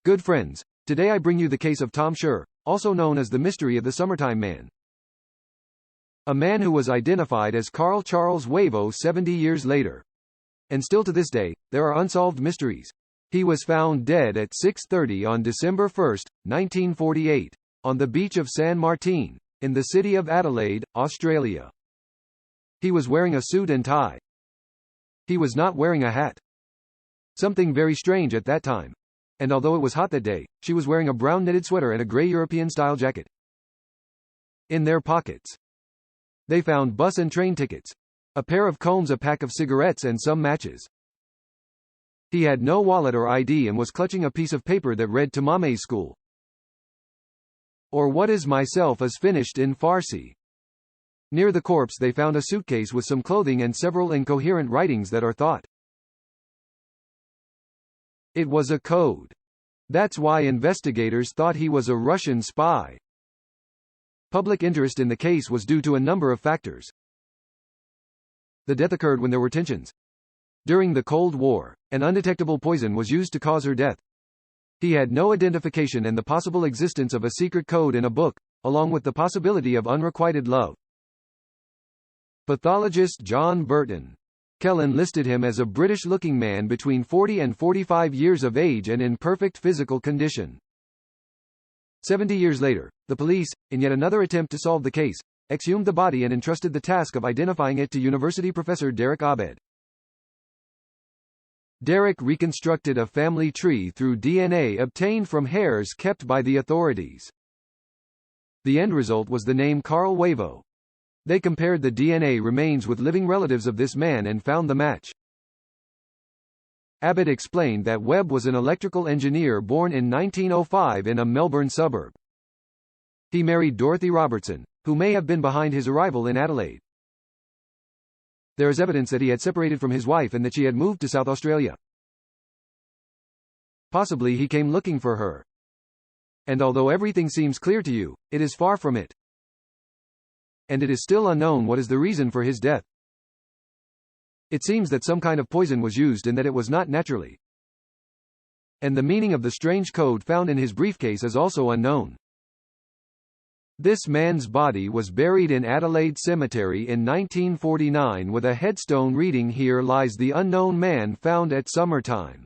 Good friends, today I bring you the case of Taman Shud, also known as the mystery of the Somerton Man. A man who was identified as Carl Charles Wavo 70 years later. And still to this day, there are unsolved mysteries. He was found dead at 6:30 on December 1, 1948, on the beach of San Martin, in the city of Adelaide, Australia. He was wearing a suit and tie. He was not wearing a hat. Something very strange at that time. And although it was hot that day, she was wearing a brown knitted sweater and a grey European-style jacket. In their pockets, they found bus and train tickets, a pair of combs, a pack of cigarettes and some matches. He had no wallet or ID and was clutching a piece of paper that read Tamame School. Or what is myself is finished in Farsi. Near the corpse they found a suitcase with some clothing and several incoherent writings that are thought it was a code. That's why investigators thought he was a Russian spy. Public interest in the case was due to a number of factors. The death occurred when there were tensions. During the Cold War, an undetectable poison was used to cause her death. He had no identification and the possible existence of a secret code in a book, along with the possibility of unrequited love. Pathologist John Burton Kellen listed him as a British-looking man between 40 and 45 years of age and in perfect physical condition. 70 years later, the police, in yet another attempt to solve the case, exhumed the body and entrusted the task of identifying it to university professor Derek Abed. Derek reconstructed a family tree through DNA obtained from hairs kept by the authorities. The end result was the name Carl Wavo. They compared the DNA remains with living relatives of this man and found the match. Abbott explained that Webb was an electrical engineer born in 1905 in a Melbourne suburb. He married Dorothy Robertson, who may have been behind his arrival in Adelaide. There is evidence that he had separated from his wife and that she had moved to South Australia. Possibly he came looking for her. And although everything seems clear to you, it is far from it. And it is still unknown what is the reason for his death. It seems that some kind of poison was used and that it was not naturally. And the meaning of the strange code found in his briefcase is also unknown. This man's body was buried in Adelaide Cemetery in 1949 with a headstone reading "Here lies the unknown man found at summertime."